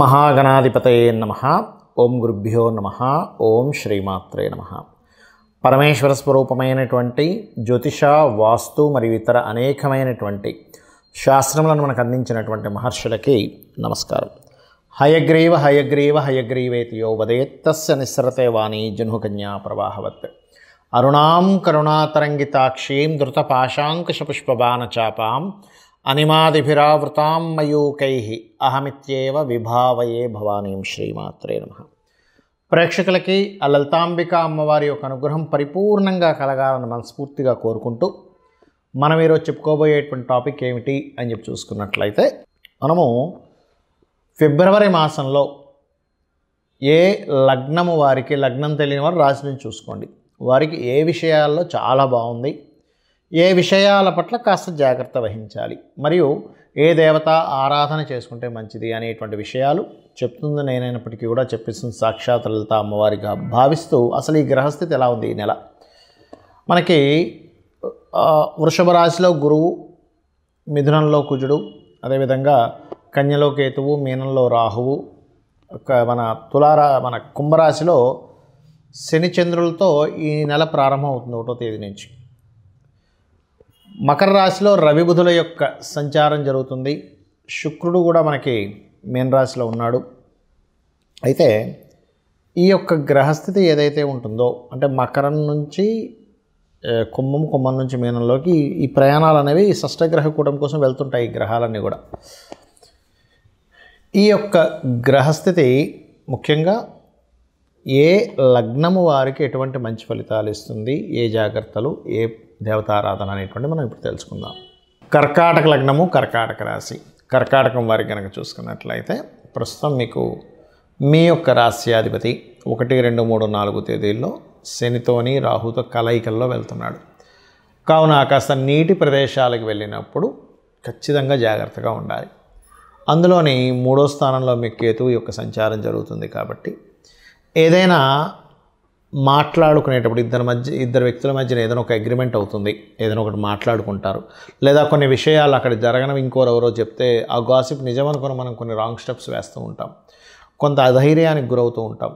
మహాగణాధిపతయే నమః. ఓం గురుభ్యో నమః. ఓం శ్రీమాత్రే నమః. పరమేశ్వర స్వరూపమైనటువంటి జ్యోతిష, వాస్తు మరియు ఇతర అనేకమైనటువంటి శాస్త్రములను మనకు అందించినటువంటి మహర్షులకి నమస్కారం. హయగ్రీవ హయగ్రీవ హయగ్రీవేతి యో వదేత్ తస్య నిస్సరతే వాణి జహ్నుకన్యా ప్రవాహవత్. అరుణాం కరుణాతరంగితాక్షీం ధృతపాశాంకుశపుష్పబాణచాపాం అనిమాదిభిరావృతాం మయూకైః అహమిత్యేవ విభావయే భవానీం. శ్రీమాత్రే నమః. ప్రేక్షకులకి ఆ లలితాంబిక అమ్మవారి యొక్క అనుగ్రహం పరిపూర్ణంగా కలగాలని మనస్ఫూర్తిగా కోరుకుంటూ మనం ఈరోజు చెప్పుకోబోయేటువంటి టాపిక్ ఏమిటి అని చెప్పి చూసుకున్నట్లయితే, మనము ఫిబ్రవరి మాసంలో ఏ లగ్నము వారికి, లగ్నం తెలియని వారు రాశి నుంచి చూసుకోండి, వారికి ఏ విషయాల్లో చాలా బాగుంది, ఏ విషయాల పట్ల కాస్త జాగ్రత్త వహించాలి, మరియు ఏ దేవత ఆరాధన చేసుకుంటే మంచిది అనేటువంటి విషయాలు చెప్తుంది నేనైనప్పటికీ కూడా చెప్పిస్తుంది సాక్షాత్ లలిత అమ్మవారిగా భావిస్తూ, అసలు ఈ గ్రహస్థితి ఎలా ఉంది ఈ నెల. మనకి వృషభ రాశిలో గురువు, మిథునంలో కుజుడు, అదేవిధంగా కన్యలో కేతువు, మీనంలో రాహువు, మన కుంభరాశిలో శని చంద్రులతో ఈ నెల ప్రారంభం అవుతుంది 1వ తేదీ నుంచి. మకర రాశిలో రవి బుధుల యొక్క సంచారం జరుగుతుంది. శుక్రుడు కూడా మనకి మీనరాశిలో ఉన్నాడు. అయితే ఈ యొక్క గ్రహస్థితి ఏదైతే ఉంటుందో, అంటే మకరం నుంచి కుంభం, కుంభం నుంచి మీనంలోకి ఈ ప్రయాణాలు అనేవి షష్టగ్రహ కూటమి కోసం వెళ్తుంటాయి ఈ గ్రహాలన్నీ కూడా. ఈ యొక్క గ్రహస్థితి ముఖ్యంగా ఏ లగ్నము వారికి ఎటువంటి మంచి ఫలితాలు ఇస్తుంది, ఏ జాగ్రత్తలు, ఏ దేవతారాధన అనేటువంటి మనం ఇప్పుడు తెలుసుకుందాం. కర్కాటక లగ్నము, కర్కాటక రాశి. కర్కాటకం వారికి కనుక చూసుకున్నట్లయితే ప్రస్తుతం మీకు మీ యొక్క రాశ్యాధిపతి 1, 2, 3, 4 తేదీల్లో శనితోని రాహుతో కలయికల్లో వెళ్తున్నాడు. కావున కాస్త నీటి ప్రదేశాలకు వెళ్ళినప్పుడు ఖచ్చితంగా జాగ్రత్తగా ఉండాలి. అందులోని 3వ స్థానంలో మీకు కేతువు యొక్క సంచారం జరుగుతుంది కాబట్టి ఏదైనా మాట్లాడుకునేటప్పుడు ఇద్దరు వ్యక్తుల మధ్యన ఏదైనా ఒక అగ్రిమెంట్ అవుతుంది, ఏదైనా ఒకటి మాట్లాడుకుంటారు, లేదా కొన్ని విషయాలు అక్కడ జరగనవి ఇంకోరెవరో చెప్తే ఆ గాసిప్ నిజం అనుకుని మనం కొన్ని రాంగ్ స్టెప్స్ వేస్తూ ఉంటాం, కొంత అధైర్యానికి గురవుతూ ఉంటాం.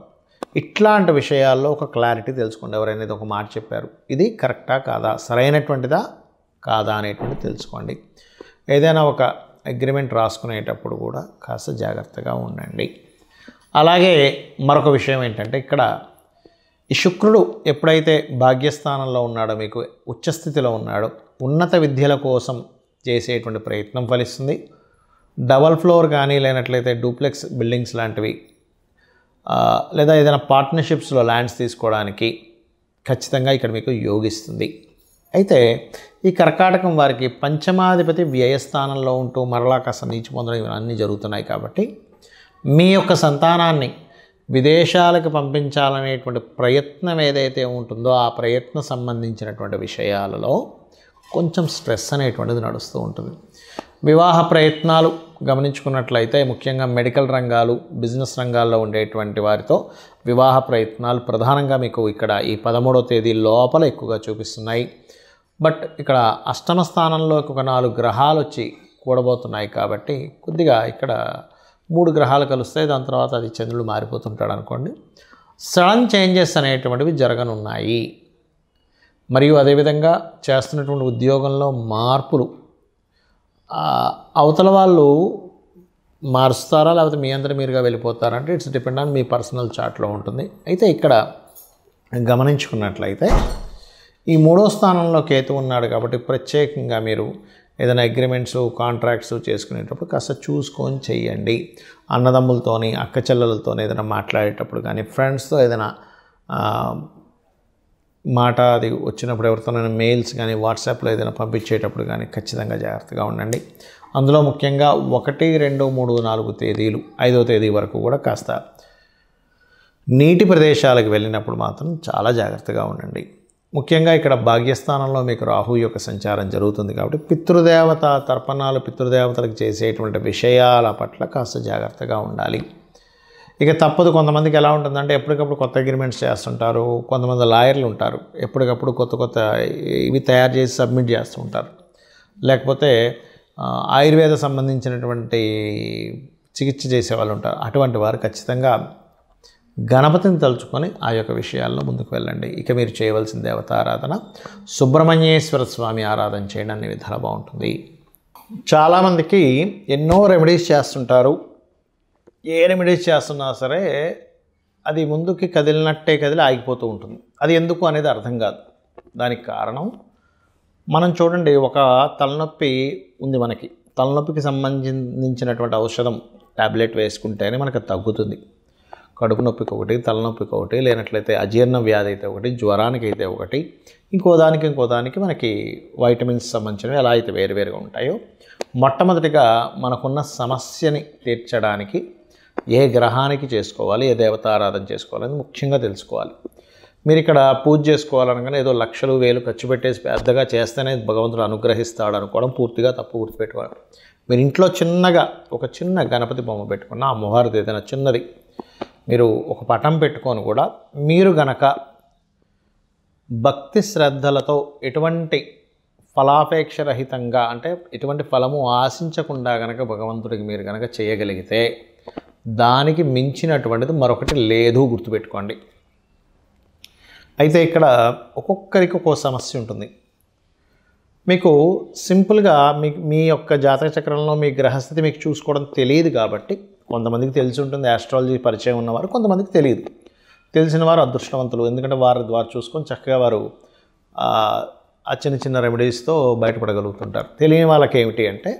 ఇట్లాంటి విషయాల్లో ఒక క్లారిటీ తెలుసుకోండి. ఎవరైనా ఇది ఒక మాట చెప్పారు, ఇది కరెక్టా కాదా, సరైనటువంటిదా కాదా అనేటువంటి తెలుసుకోండి. ఏదైనా ఒక అగ్రిమెంట్ రాసుకునేటప్పుడు కూడా కాస్త జాగ్రత్తగా ఉండండి. అలాగే మరొక విషయం ఏంటంటే, ఇక్కడ ఈ శుక్రుడు ఎప్పుడైతే భాగ్యస్థానంలో ఉన్నాడో, మీకు ఉచ్చస్థితిలో ఉన్నాడో, ఉన్నత విద్యల కోసం చేసేటువంటి ప్రయత్నం ఫలిస్తుంది. డబల్ ఫ్లోర్ కానీ, లేనట్లయితే డూప్లెక్స్ బిల్డింగ్స్ లాంటివి, లేదా ఏదైనా పార్ట్నర్షిప్స్లో ల్యాండ్స్ తీసుకోవడానికి ఖచ్చితంగా ఇక్కడ మీకు యోగిస్తుంది. అయితే ఈ కర్కాటకం వారికి పంచమాధిపతి వ్యయస్థానంలో ఉంటూ మరలా కాస్త నీచి పొందడం ఇవన్నీ జరుగుతున్నాయి. కాబట్టి మీ యొక్క సంతానాన్ని విదేశాలకు పంపించాలనేటువంటి ప్రయత్నం ఏదైతే ఉంటుందో ఆ ప్రయత్నం సంబంధించినటువంటి విషయాలలో కొంచెం స్ట్రెస్ అనేటువంటిది నడుస్తూ ఉంటుంది. వివాహ ప్రయత్నాలు గమనించుకున్నట్లయితే ముఖ్యంగా మెడికల్ రంగాలు, బిజినెస్ రంగాల్లో ఉండేటువంటి వారితో వివాహ ప్రయత్నాలు ప్రధానంగా మీకు ఇక్కడ ఈ 13వ తేదీ లోపల ఎక్కువగా చూపిస్తున్నాయి. బట్ ఇక్కడ అష్టమ స్థానంలోకి ఒక 4 గ్రహాలు వచ్చి కూడబోతున్నాయి కాబట్టి కొద్దిగా ఇక్కడ 3 గ్రహాలు కలుస్తాయి, దాని తర్వాత అది చంద్రుడు మారిపోతుంటాడు అనుకోండి. సడన్ చేంజెస్ అనేటువంటివి జరగనున్నాయి. మరియు అదేవిధంగా చేస్తున్నటువంటి ఉద్యోగంలో మార్పులు అవతల వాళ్ళు మారుస్తారా, లేకపోతే మీ అందరూ మీరుగా వెళ్ళిపోతారంటే ఇట్స్ డిపెండ్ ఆన్ మీ పర్సనల్ చార్ట్లో ఉంటుంది. అయితే ఇక్కడ గమనించుకున్నట్లయితే ఈ 3వ స్థానంలో కేతు ఉన్నాడు కాబట్టి ప్రత్యేకంగా మీరు ఏదైనా అగ్రిమెంట్స్, కాంట్రాక్ట్స్ చేసుకునేటప్పుడు కాస్త చూసుకొని చెయ్యండి. అన్నదమ్ములతోని, అక్క చెల్లెలతోని ఏదైనా మాట్లాడేటప్పుడు కానీ, ఫ్రెండ్స్తో ఏదైనా మాట అది వచ్చినప్పుడు, ఎవరితోనైనా మెయిల్స్ కానీ, వాట్సాప్లో ఏదైనా పంపించేటప్పుడు కానీ ఖచ్చితంగా జాగ్రత్తగా ఉండండి. అందులో ముఖ్యంగా 1, 2, 3, 4 తేదీలు 5వ తేదీ వరకు కూడా కాస్త నీటి ప్రదేశాలకు వెళ్ళినప్పుడు మాత్రం చాలా జాగ్రత్తగా ఉండండి. ముఖ్యంగా ఇక్కడ భాగ్యస్థానంలో మీకు రాహు యొక్క సంచారం జరుగుతుంది కాబట్టి పితృదేవత తర్పణాలు, పితృదేవతలకు చేసేటువంటి విషయాల పట్ల కాస్త జాగ్రత్తగా ఉండాలి. ఇక తప్పదు. కొంతమందికి ఎలా ఉంటుందంటే ఎప్పటికప్పుడు కొత్త అగ్రిమెంట్స్ చేస్తుంటారు, కొంతమంది లాయర్లు ఉంటారు, ఎప్పటికప్పుడు కొత్త ఇవి తయారు చేసి సబ్మిట్ చేస్తూ ఉంటారు. లేకపోతే ఆయుర్వేద సంబంధించినటువంటి చికిత్స చేసేవాళ్ళు ఉంటారు. అటువంటి వారు ఖచ్చితంగా గణపతిని తలుచుకొని ఆ యొక్క విషయాల్లో ముందుకు వెళ్ళండి. ఇక మీరు చేయవలసిన దేవతారాధన సుబ్రహ్మణ్యేశ్వర స్వామి ఆరాధన చేయండి, అన్ని విధాలు బాగుంటుంది. చాలామందికి ఎన్నో రెమెడీస్ చేస్తుంటారు. ఏ రెమెడీస్ చేస్తున్నా సరే అది ముందుకి కదిలినట్టే కదిలి ఆగిపోతూ ఉంటుంది. అది ఎందుకు అనేది అర్థం కాదు. దానికి కారణం మనం చూడండి, ఒక తలనొప్పి ఉంది, మనకి తలనొప్పికి సంబంధించినటువంటి ఔషధం ట్యాబ్లెట్ వేసుకుంటేనే మనకు తగ్గుతుంది. కడుపు నొప్పికి ఒకటి, తలనొప్పికి ఒకటి, లేనట్లయితే అజీర్ణ వ్యాధి అయితే ఒకటి, జ్వరానికి అయితే ఒకటి, ఇంకో దానికి మనకి వైటమిన్స్ సంబంధించినవి ఎలా అయితే వేరువేరుగా ఉంటాయో, మొట్టమొదటిగా మనకున్న సమస్యని తీర్చడానికి ఏ గ్రహానికి చేసుకోవాలి, ఏ దేవతారాధన చేసుకోవాలని ముఖ్యంగా తెలుసుకోవాలి. మీరు ఇక్కడ పూజ చేసుకోవాలనగానే ఏదో లక్షలు వేలు ఖర్చు పెట్టేసి పెద్దగా చేస్తేనే భగవంతుడు అనుగ్రహిస్తాడు అనుకోవడం పూర్తిగా తప్పు. గుర్తుపెట్టుకోవాలి. మీరు ఇంట్లో చిన్నగా ఒక చిన్న గణపతి బొమ్మ పెట్టుకున్న, అమ్మవారిది ఏదైనా చిన్నది మీరు ఒక పటం పెట్టుకొని కూడా మీరు గనక భక్తి శ్రద్ధలతో ఎటువంటి ఫలాపేక్షరహితంగా, అంటే ఎటువంటి ఫలము ఆశించకుండా గనక భగవంతుడికి మీరు గనక చేయగలిగితే దానికి మించినటువంటిది మరొకటి లేదు, గుర్తుపెట్టుకోండి. అయితే ఇక్కడ ఒక్కొక్కరికి ఒక్కో సమస్య ఉంటుంది. మీకు సింపుల్గా మీ యొక్క జాతక చక్రంలో మీ గ్రహస్థితి మీకు చూసుకోవడం తెలియదు కాబట్టి, కొంతమందికి తెలిసి ఉంటుంది, ఆస్ట్రాలజీ పరిచయం ఉన్నవారు, కొంతమందికి తెలియదు. తెలిసిన వారు అదృష్టవంతులు, ఎందుకంటే వారు చూసుకొని చక్కగా వారు ఆ చిన్న చిన్న రెమెడీస్తో బయటపడగలుగుతుంటారు. తెలియని వాళ్ళకి ఏమిటి అంటే,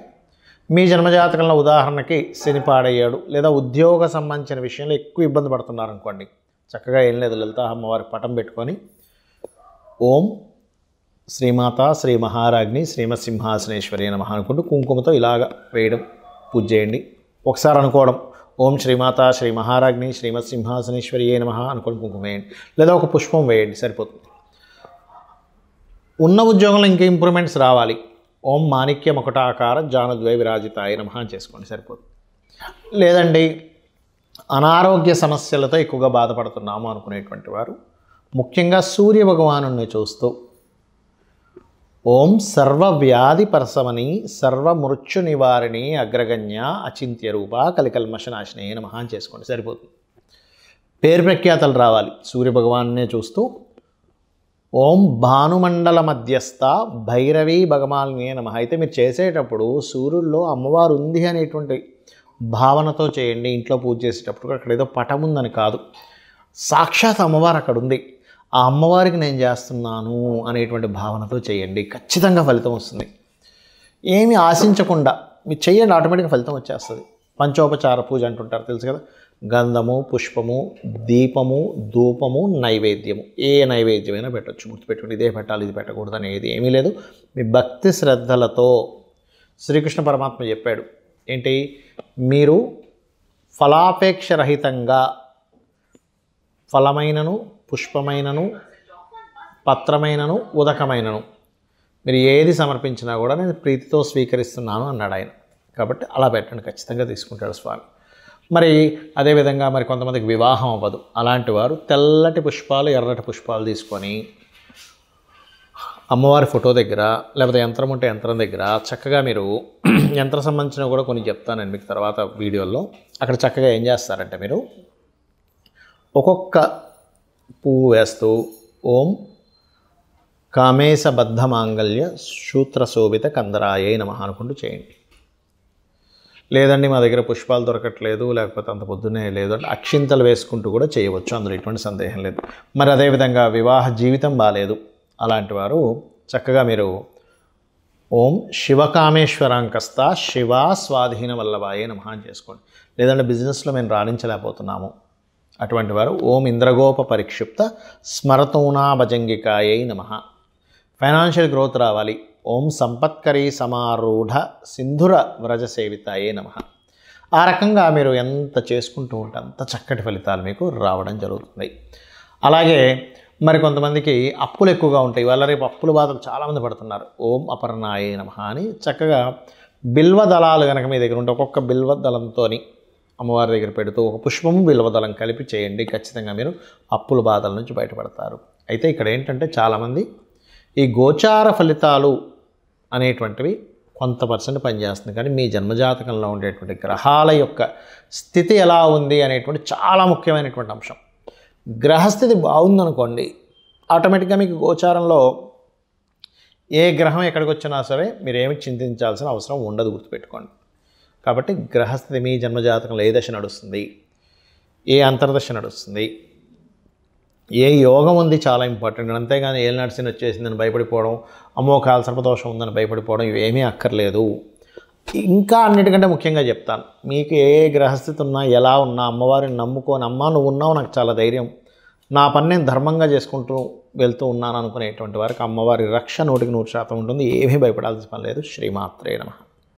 మీ జన్మజాతకంలో ఉదాహరణకి శని పాడయ్యాడు, లేదా ఉద్యోగ సంబంధించిన విషయంలో ఎక్కువ ఇబ్బంది పడుతున్నారు అనుకోండి, చక్కగా ఏం లేదు, లలిత అమ్మవారి పటం పెట్టుకొని ఓం శ్రీమాత శ్రీ మహారాజ్ని శ్రీమత్సింహాసనేశ్వరి నమః అనుకుంటూ కుంకుమతో ఇలాగ వేయడం, పూజ చేయండి. ఒకసారి అనుకోవడం ఓం శ్రీమాత శ్రీ మహారాజ్ని శ్రీమత్సింహాసనేశ్వరి నమః అనుకోండి, కుంకుమ వేయండి, లేదా ఒక పుష్పం వేయండి, సరిపోతుంది. ఉన్న ఉద్యోగంలో ఇంకా ఇంప్రూవ్మెంట్స్ రావాలి, ఓం మాణిక్య మకుటాకార జానద్వయ విరాజితాయ నమః చేసుకోండి, సరిపోతుంది. లేదండి అనారోగ్య సమస్యలతో ఎక్కువగా బాధపడుతున్నాము అనుకునేటువంటి వారు ముఖ్యంగా సూర్య భగవానుని చూస్తూ ఓం సర్వవ్యాధి పరసమని సర్వమృత్యు నివారిణి అగ్రగణ్య అచింత్య రూప కలికల్మషనాశినే నమః చేసుకోండి, సరిపోతుంది. పేరు ప్రఖ్యాతలు రావాలి, సూర్య భగవాన్నే చూస్తూ ఓం భానుమండల మధ్యస్థ భైరవీ భగమాలినే నమః. అయితే మీరు చేసేటప్పుడు సూర్యుల్లో అమ్మవారు ఉంది అనేటువంటి భావనతో చేయండి. ఇంట్లో పూజ చేసేటప్పుడు అక్కడ ఏదో పటం ఉందని కాదు, సాక్షాత్ అమ్మవారు అక్కడ ఉంది, ఆ అమ్మవారికి నేను చేస్తున్నాను అనేటువంటి భావనతో చేయండి, ఖచ్చితంగా ఫలితం వస్తుంది. ఏమి ఆశించకుండా మీరు చేయండి, ఆటోమేటిక్గా ఫలితం వచ్చేస్తుంది. పంచోపచార పూజ అంటుంటారు, తెలుసు కదా, గంధము, పుష్పము, దీపము, ధూపము, నైవేద్యము, ఏ నైవేద్యమైనా పెట్టచ్చు, గుర్తుపెట్టుకోండి. ఇదే పెట్టాలి, ఇది పెట్టకూడదు అనేది ఏమీ లేదు. మీ భక్తి శ్రద్ధలతో శ్రీకృష్ణ పరమాత్మ చెప్పాడు ఏంటి, మీరు ఫలాపేక్షరహితంగా ఫలమైనను, పుష్పమైనను, పత్రమైనను, ఉదకమైనను మీరు ఏది సమర్పించినా కూడా నేను ప్రీతితో స్వీకరిస్తున్నాను అన్నాడు ఆయన. కాబట్టి అలా పెట్టండి, ఖచ్చితంగా తీసుకుంటాడు స్వామి. మరి అదేవిధంగా మరి కొంతమందికి వివాహం అవ్వదు, అలాంటి వారు తెల్లటి పుష్పాలు, ఎర్రటి పుష్పాలు తీసుకొని అమ్మవారి ఫోటో దగ్గర, లేకపోతే యంత్రం ఉంటే యంత్రం దగ్గర చక్కగా మీరు యంత్ర సంబంధించినవి కూడా కొన్ని చెప్తాను నేను మీకు తర్వాత వీడియోలో. అక్కడ చక్కగా ఏం చేస్తారంటే, మీరు ఒక్కొక్క పువ్వు వేస్తూ ఓం కామేశబద్ధ మాంగళ్య సూత్రశోభిత కందరాయే నమః అనుకుంటూ చేయండి. లేదండి మా దగ్గర పుష్పాలు దొరకట్లేదు, లేకపోతే అంత పొద్దున్నే లేదు అంటే అక్షింతలు వేసుకుంటూ కూడా చేయవచ్చు, అందులో ఎటువంటి సందేహం లేదు. మరి అదేవిధంగా వివాహ జీవితం బాగాలేదు, అలాంటి వారు చక్కగా మీరు ఓం శివకామేశ్వరాంకస్త శివ స్వాధీన వల్లభాయే నమః చేసుకోండి. లేదంటే బిజినెస్లో మేము రాణించలేకపోతున్నాము, అటువంటి వారు ఓం ఇంద్రగోప పరిక్షిప్త స్మరతూనా భజంగికాయై నమః. ఫైనాన్షియల్ గ్రోత్ రావాలి, ఓం సంపత్కరీ సమారూఢ సింధుర వ్రజ సేవితాయే నమః. ఆ రకంగా మీరు ఎంత చేసుకుంటూ ఉంటే అంత చక్కటి ఫలితాలు మీకు రావడం జరుగుతుంది. అలాగే మరి కొంతమందికి అప్పులు ఎక్కువగా ఉంటాయి, ఇవాళ రేపు అప్పుల బాధలు చాలామంది పడుతున్నారు. ఓం అపర్ణాయే నమః అని చక్కగా బిల్వ దళాలు కనుక మీ దగ్గర ఉంటే ఒక్కొక్క బిల్వ దళంతో అమ్మవారి దగ్గర పెడుతూ ఒక పుష్పము బిల్వదళం కలిపి చేయండి, ఖచ్చితంగా మీరు అప్పుల బాధల నుంచి బయటపడతారు. అయితే ఇక్కడ ఏంటంటే చాలామంది ఈ గోచార ఫలితాలు అనేటువంటివి కొంత పర్సెంట్ పనిచేస్తుంది. కానీ మీ జన్మజాతకంలో ఉండేటువంటి గ్రహాల యొక్క స్థితి ఎలా ఉంది అనేటువంటి చాలా ముఖ్యమైనటువంటి అంశం. గ్రహస్థితి బాగుందనుకోండి, ఆటోమేటిక్గా మీకు గోచారంలో ఏ గ్రహం ఎక్కడికి వచ్చినా సరే మీరేమి చింతించాల్సిన అవసరం ఉండదు, గుర్తుపెట్టుకోండి. కాబట్టి గ్రహస్థితి మీ జన్మజాతకంలో ఏ దశ నడుస్తుంది, ఏ అంతర్దశ నడుస్తుంది, ఏ యోగం ఉంది చాలా ఇంపార్టెంట్. అంతేగాని ఏళ్ళు నడిచిన వచ్చేసిందని భయపడిపోవడం, అమ్మో కాల సర్పదోషం ఉందని భయపడిపోవడం ఇవేమీ అక్కర్లేదు. ఇంకా అన్నిటికంటే ముఖ్యంగా చెప్తాను, మీకు ఏ గ్రహస్థితి ఉన్నా ఎలా ఉన్నా అమ్మవారిని నమ్ముకొని, అమ్మ నువ్వు ఉన్నావు నాకు చాలా ధైర్యం, నా పని నేను ధర్మంగా చేసుకుంటూ వెళ్తూ ఉన్నాను అనుకునేటువంటి వారికి అమ్మవారి రక్ష 100% ఉంటుంది. ఏమీ భయపడాల్సిన పని లేదు. శ్రీమాత్రే నమః.